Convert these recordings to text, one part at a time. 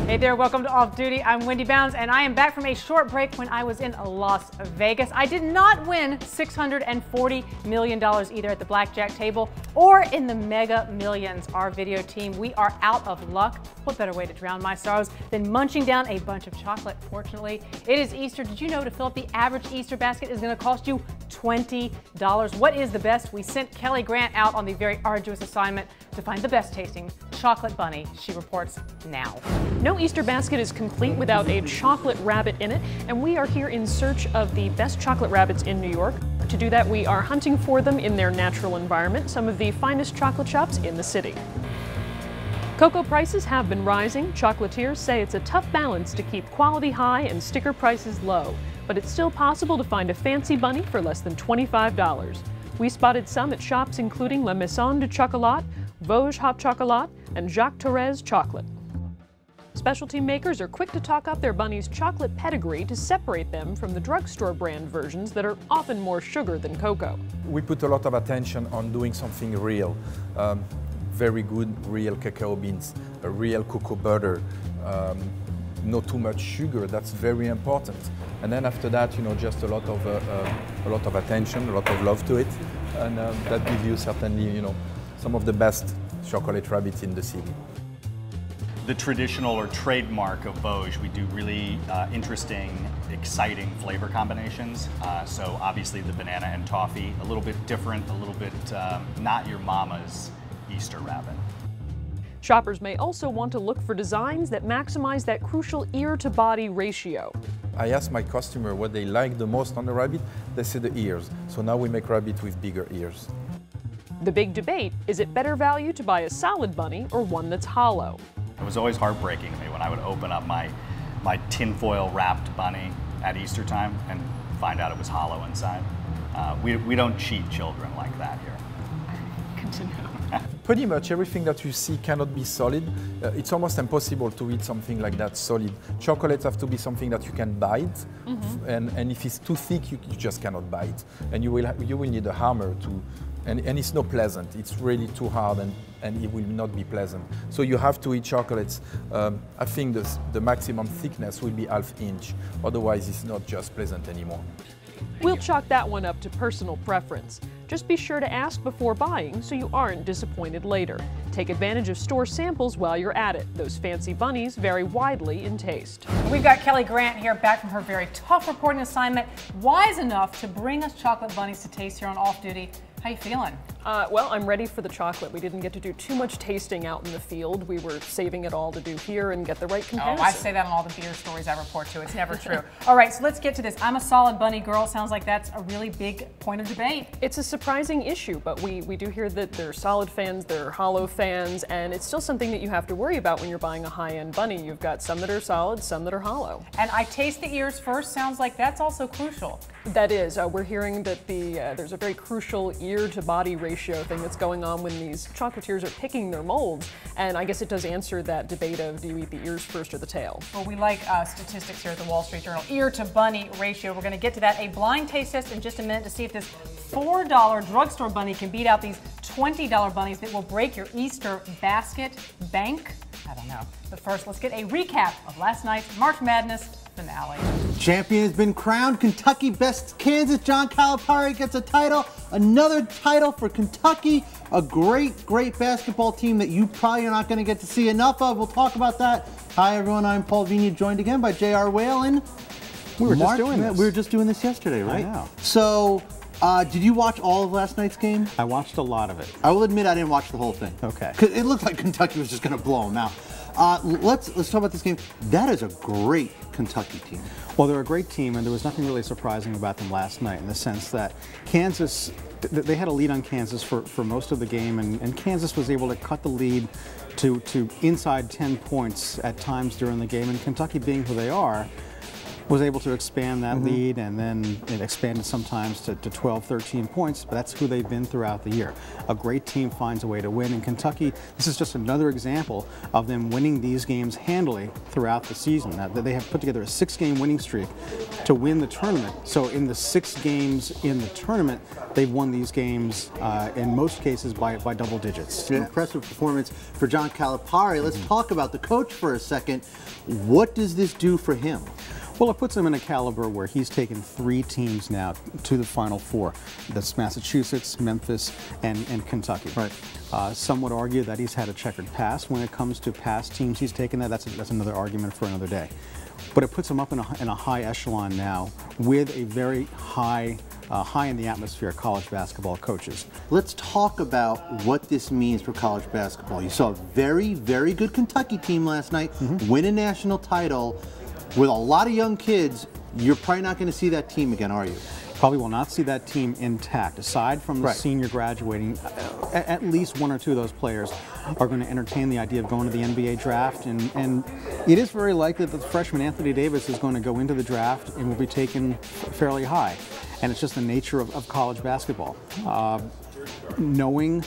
Hey there, welcome to Off Duty. I'm Wendy Bounds, and I am back from a short break when I was in Las Vegas. I did not win $640 million either at the blackjack table or in the Mega Millions. Our video team, we are out of luck. What better way to drown my sorrows than munching down a bunch of chocolate? Fortunately, it is Easter. Did you know to fill up the average Easter basket is going to cost you $20? What is the best? We sent Kelli Grant out on the very arduous assignment to find the best tasting chocolate bunny. She reports now. No Easter basket is complete without a chocolate rabbit in it, and we are here in search of the best chocolate rabbits in New York. To do that, we are hunting for them in their natural environment, some of the finest chocolate shops in the city. Cocoa prices have been rising. Chocolatiers say it's a tough balance to keep quality high and sticker prices low, but it's still possible to find a fancy bunny for less than $25. We spotted some at shops including La Maison de Chocolat, Vosges Hot Chocolat, and Jacques Torres Chocolate. Specialty makers are quick to talk up their bunny's chocolate pedigree to separate them from the drugstore brand versions that are often more sugar than cocoa. We put a lot of attention on doing something real. Very good real cacao beans, a real cocoa butter, not too much sugar. That's very important. And then after that, you know, just a lot of attention, a lot of love to it, and that gives you certainly, you know, some of the best chocolate rabbits in the city. The traditional or trademark of Vosges, we do really interesting, exciting flavor combinations. So obviously the banana and toffee, a little bit different, a little bit not your mama's Easter rabbit. Shoppers may also want to look for designs that maximize that crucial ear-to-body ratio. I asked my customer what they like the most on the rabbit. They say the ears. So now we make rabbit with bigger ears. The big debate, is it better value to buy a solid bunny or one that's hollow? It was always heartbreaking to me when I would open up my tinfoil wrapped bunny at Easter time and find out it was hollow inside. We don't cheat children like that here. Good to know. Pretty much everything that you see cannot be solid. It's almost impossible to eat something like that solid. Chocolates have to be something that you can bite, and if it's too thick, you just cannot bite. And you will need a hammer to, and it's not pleasant. It's really too hard, and it will not be pleasant. So you have to eat chocolates. I think the maximum thickness will be ½ inch. Otherwise, it's not just pleasant anymore. We'll chalk that one up to personal preference. Just be sure to ask before buying so you aren't disappointed later. Take advantage of store samples while you're at it. Those fancy bunnies vary widely in taste. We've got Kelli Grant here back from her very tough reporting assignment, wise enough to bring us chocolate bunnies to taste here on Off Duty. How you feeling? Well, I'm ready for the chocolate. We didn't get to do too much tasting out in the field. We were saving it all to do here and get the right comparison. Oh, I say that on all the beer stories I report to. It's never true. All right, so let's get to this. I'm a solid bunny girl. Sounds like that's a really big point of debate. It's a surprising issue, but we do hear that there are solid fans, there are hollow fans, and it's still something that you have to worry about when you're buying a high-end bunny. You've got some that are solid, some that are hollow. And I taste the ears first. Sounds like that's also crucial. That is. We're hearing that there's a very crucial ear-to-body ratio thing that's going on when these chocolatiers are picking their molds, and I guess it does answer that debate of do you eat the ears first or the tail? Well, we like statistics here at the Wall Street Journal. Ear-to-bunny ratio. We're going to get to that. A blind taste test in just a minute to see if this $4 drugstore bunny can beat out these $20 bunnies that will break your Easter basket bank. I don't know. But first, let's get a recap of last night's March Madness finale. Champion has been crowned. Kentucky bests Kansas. John Calipari gets a title. Another title for Kentucky. A great, great basketball team that you probably are not going to get to see enough of. We'll talk about that. Hi, everyone. I'm Paul Vigna, joined again by J.R. Whalen. We were just doing this. We were just doing this yesterday, right? I know. So, did you watch all of last night's game? I watched a lot of it. I will admit I didn't watch the whole thing. Okay. Because it looked like Kentucky was just going to blow them out. Let's talk about this game. That is a great Kentucky team. Well, they're a great team, and there was nothing really surprising about them last night in the sense that Kansas, they had a lead on Kansas for most of the game, and Kansas was able to cut the lead to inside 10 points at times during the game, and Kentucky being who they are, was able to expand that lead, and then it expanded sometimes to 12, 13 points, but that's who they've been throughout the year. A great team finds a way to win. In Kentucky, this is just another example of them winning these games handily throughout the season. Now, they have put together a 6-game winning streak to win the tournament. So in the 6 games in the tournament, they've won these games in most cases by double digits. Impressive performance for John Calipari. Let's talk about the coach for a second. What does this do for him? Well, it puts him in a caliber where he's taken 3 teams now to the Final Four. That's Massachusetts, Memphis, and Kentucky. Right. Some would argue that he's had a checkered past when it comes to past teams he's taken. That's another argument for another day. But it puts him up in a high echelon now with a very high in the atmosphere college basketball coaches. Let's talk about what this means for college basketball. You saw a very, very good Kentucky team last night win a national title. With a lot of young kids, you're probably not going to see that team again, are you? Probably will not see that team intact. Aside from the senior graduating, at least 1 or 2 of those players are going to entertain the idea of going to the NBA draft, and it is very likely that the freshman Anthony Davis is going to go into the draft and will be taken fairly high. And it's just the nature of college basketball. Knowing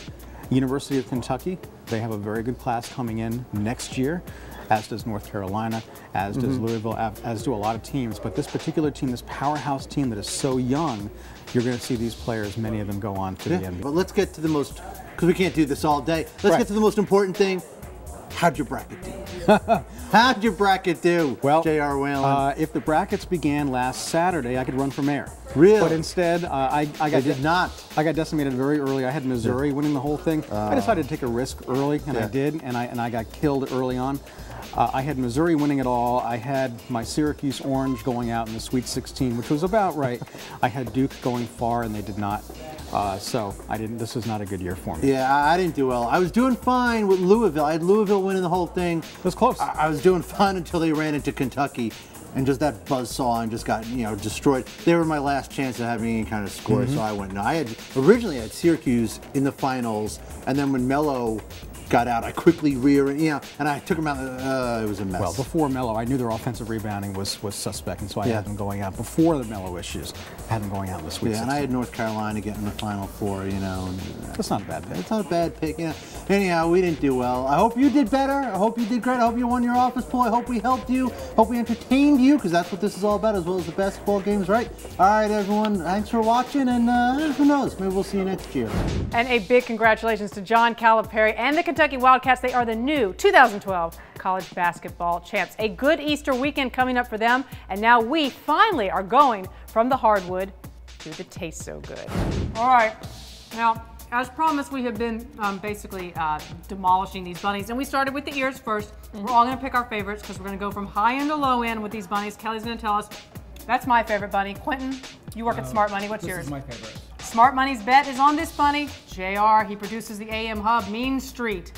University of Kentucky, they have a very good class coming in next year, as does North Carolina, as does Louisville, as do a lot of teams. But this particular team, this powerhouse team that is so young, you're going to see these players, many of them go on to the NBA. But let's get to the most, because we can't do this all day, let's get to the most important thing. How'd your bracket do? How'd your bracket do, well, J.R. Whalen? If the brackets began last Saturday, I could run for mayor. Really? But instead, I got decimated very early. I had Missouri winning the whole thing. I decided to take a risk early, and I did, and I got killed early on. I had Missouri winning it all. I had my Syracuse Orange going out in the Sweet 16, which was about right. I had Duke going far, and they did not. So this was not a good year for me. Yeah, I didn't do well. I was doing fine with Louisville. I had Louisville winning the whole thing. It was close. I was doing fine until they ran into Kentucky, and just that buzzsaw and just got destroyed. They were my last chance of having any kind of score, so I went. No, originally I had Syracuse in the finals, and then when Melo got out, I quickly and I took him out. It was a mess. Well, before Melo, I knew their offensive rebounding was suspect, and so I had them going out before the Melo issues. I had them going out in the Sweet 16. And I had North Carolina getting the Final Four. That's not a bad pick. It's not a bad pick. Anyhow, we didn't do well. I hope you did better. I hope you did great. I hope you won your office pool. I hope we helped you. Hope we entertained you, because that's what this is all about, as well as the basketball games, right? All right, everyone. Thanks for watching, and who knows? Maybe we'll see you next year. And a big congratulations to John Calipari and the Kentucky Wildcats. They are the new 2012 college basketball champs. A good Easter weekend coming up for them, and now we finally are going from the hardwood to the taste so good. All right, now as promised, we have been basically demolishing these bunnies, and we started with the ears first. We're all going to pick our favorites because we're going to go from high end to low end with these bunnies. Kelly's going to tell us. That's my favorite bunny. Quentin, you work at Smart Money. What's yours? This is my favorite. Smart Money's bet is on this bunny. JR, he produces the AM Hub, Mean Street.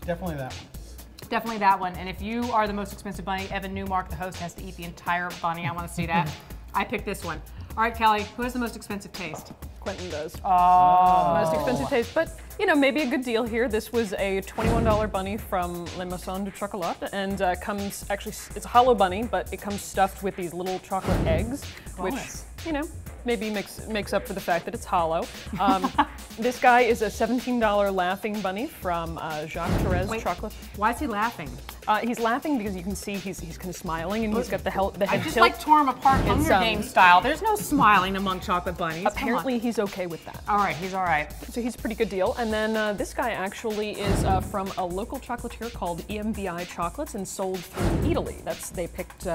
Definitely that one. Definitely that one. And if you are the most expensive bunny, Evan Newmark, the host, has to eat the entire bunny. I want to see that. I picked this one. All right, Kelly, who has the most expensive taste? Quentin does. Oh. Most expensive taste, but maybe a good deal here. This was a $21 bunny from Le Maison du Chocolat, and it's a hollow bunny, but it comes stuffed with these little chocolate eggs, which, maybe makes up for the fact that it's hollow. This guy is a $17 laughing bunny from Jacques Therese Chocolate. Why is he laughing? He's laughing because you can see he's kind of smiling, and he's got the head I just tilt. tore him apart Hunger Games style. There's no smiling among chocolate bunnies. Apparently he's okay with that. All right, he's all right. So he's a pretty good deal. And then this guy actually is from a local chocolatier called EMBI Chocolates and sold through Italy. They picked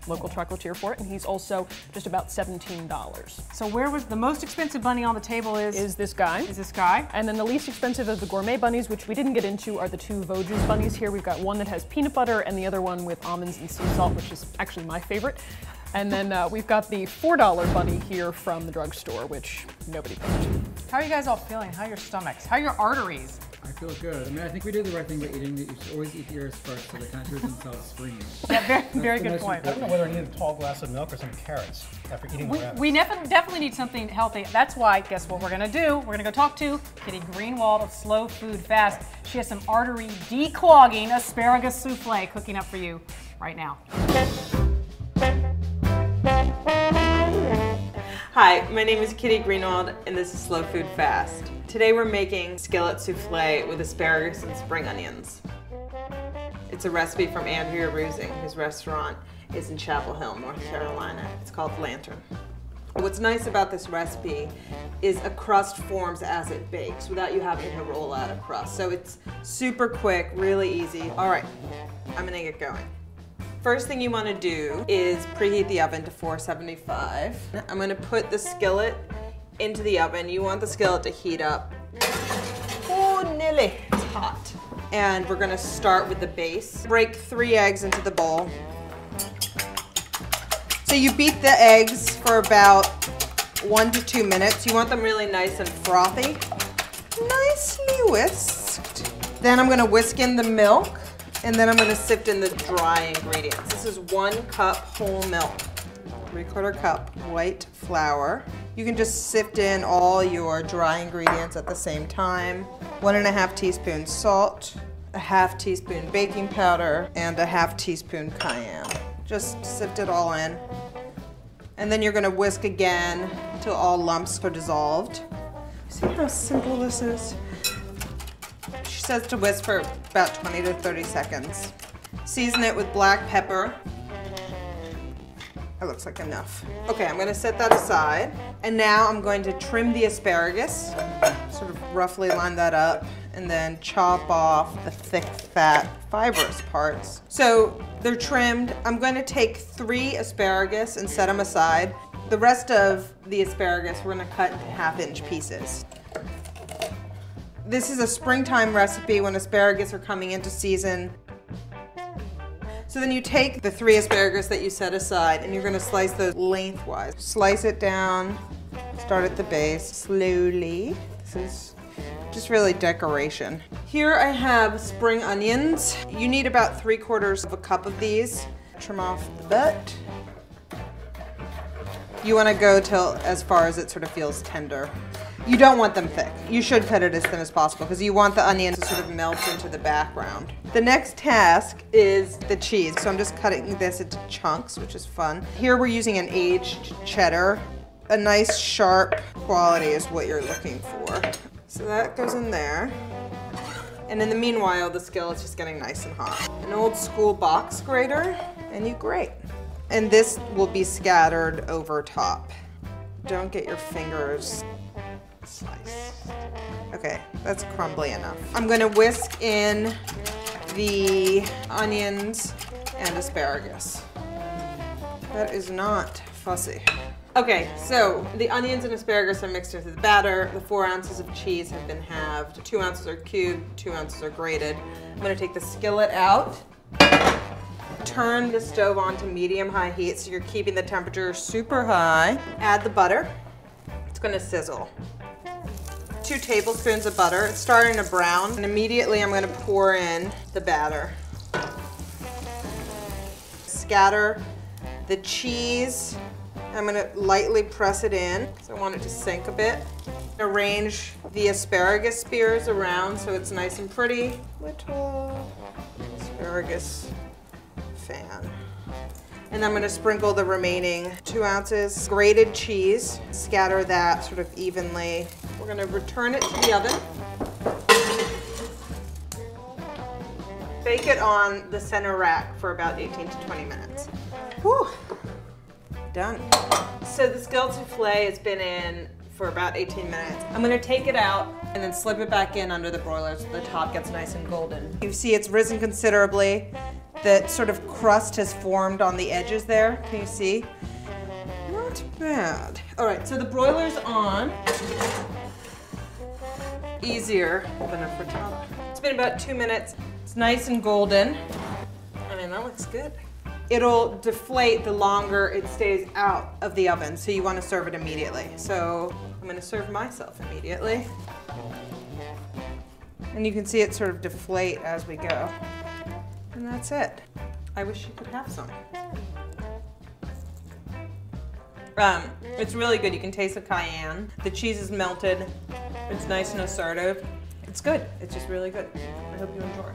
local chocolatier for it, and he's also just about $17. So where was the most expensive bunny on the table is this guy. Is this guy? And then the least expensive of the gourmet bunnies, which we didn't get into, are the 2 Vosges bunnies here. We've got one that has peanut butter and the other one with almonds and sea salt, which is actually my favorite. And then we've got the $4 bunny here from the drugstore, which nobody picked. How are you guys all feeling? How are your stomachs? How are your arteries? I feel good. I mean, I think we did the right thing by eating. You should always eat the ears first, so they kind of hear themselves screaming. Yeah, very good point. I don't know whether I need a tall glass of milk or some carrots after eating the rabbit. We definitely need something healthy. That's why, guess what we're going to do? We're going to go talk to Kitty Greenwald of Slow Food Fast. She has some artery declogging asparagus souffle cooking up for you right now. Hi, my name is Kitty Greenwald and this is Slow Food Fast. Today we're making skillet souffle with asparagus and spring onions. It's a recipe from Andrea Rusing, whose restaurant is in Chapel Hill, North Carolina. It's called Lantern. What's nice about this recipe is a crust forms as it bakes without you having to roll out a crust. So it's super quick, really easy. All right, I'm gonna get going. First thing you want to do is preheat the oven to 475. I'm going to put the skillet into the oven. You want the skillet to heat up. Oh, nearly. It's hot. And we're going to start with the base. Break 3 eggs into the bowl. So you beat the eggs for about 1 to 2 minutes. You want them really nice and frothy. Nicely whisked. Then I'm going to whisk in the milk. And then I'm going to sift in the dry ingredients. This is 1 cup whole milk, 3/4 cup white flour. You can just sift in all your dry ingredients at the same time. 1½ teaspoon salt, 1/2 teaspoon baking powder, and 1/2 teaspoon cayenne. Just sift it all in. And then you're going to whisk again till all lumps are dissolved. See how simple this is? She says to whisk for about 20 to 30 seconds. Season it with black pepper. That looks like enough. Okay, I'm gonna set that aside. And now I'm going to trim the asparagus, sort of roughly line that up, and then chop off the thick, fat, fibrous parts. So they're trimmed. I'm going to take 3 asparagus and set them aside. The rest of the asparagus we're gonna cut into 1/2-inch pieces. This is a springtime recipe when asparagus are coming into season. So then you take the 3 asparagus that you set aside and you're gonna slice those lengthwise. Slice it down, start at the base, slowly. This is just really decoration. Here I have spring onions. You need about 3/4 of a cup of these. Trim off the butt. You wanna go till as far as it sort of feels tender. You don't want them thick. You should cut it as thin as possible because you want the onion to sort of melt into the background. The next task is the cheese. So I'm just cutting this into chunks, which is fun. Here we're using an aged cheddar. A nice sharp quality is what you're looking for. So that goes in there. And in the meanwhile, the skillet's just getting nice and hot. An old school box grater, and you grate. And this will be scattered over top. Don't get your fingers slice. Okay, that's crumbly enough. I'm gonna whisk in the onions and asparagus. That is not fussy. Okay, so the onions and asparagus are mixed into the batter. The 4 ounces of cheese have been halved. 2 ounces are cubed, 2 ounces are grated. I'm gonna take the skillet out. Turn the stove on to medium-high heat so you're keeping the temperature super high. Add the butter. It's gonna sizzle. 2 tablespoons of butter. It's starting to brown, and immediately I'm going to pour in the batter. Scatter the cheese. I'm going to lightly press it in, so I want it to sink a bit. Arrange the asparagus spears around so it's nice and pretty. Little asparagus fan. And I'm going to sprinkle the remaining 2 ounces grated cheese. Scatter that sort of evenly. We're going to return it to the oven. Bake it on the center rack for about 18 to 20 minutes. Whew. Done. So the skillet souffle has been in for about 18 minutes. I'm going to take it out and then slip it back in under the broiler so the top gets nice and golden. You see it's risen considerably. The sort of crust has formed on the edges there. Can you see? Not bad. All right, so the broiler's on. Easier than a frittata. It's been about 2 minutes. It's nice and golden. I mean, that looks good. It'll deflate the longer it stays out of the oven, so you want to serve it immediately. So I'm going to serve myself immediately. And you can see it sort of deflate as we go. And that's it. I wish you could have some. It's really good. You can taste the cayenne. The cheese is melted. It's nice and assertive. It's good. It's just really good. I hope you enjoy.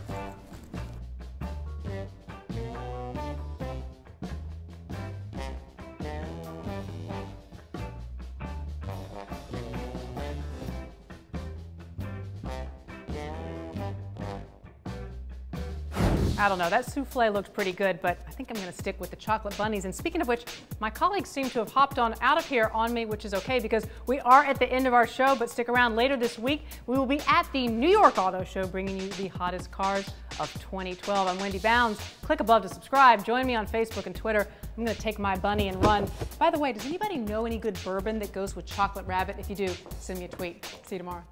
I don't know, that souffle looked pretty good, but I think I'm gonna stick with the chocolate bunnies. And speaking of which, my colleagues seem to have hopped on out of here on me, which is okay because we are at the end of our show, but stick around later this week. We will be at the New York Auto Show bringing you the hottest cars of 2012. I'm Wendy Bounds. Click above to subscribe. Join me on Facebook and Twitter. I'm gonna take my bunny and run. By the way, does anybody know any good bourbon that goes with chocolate rabbit? If you do, send me a tweet. See you tomorrow.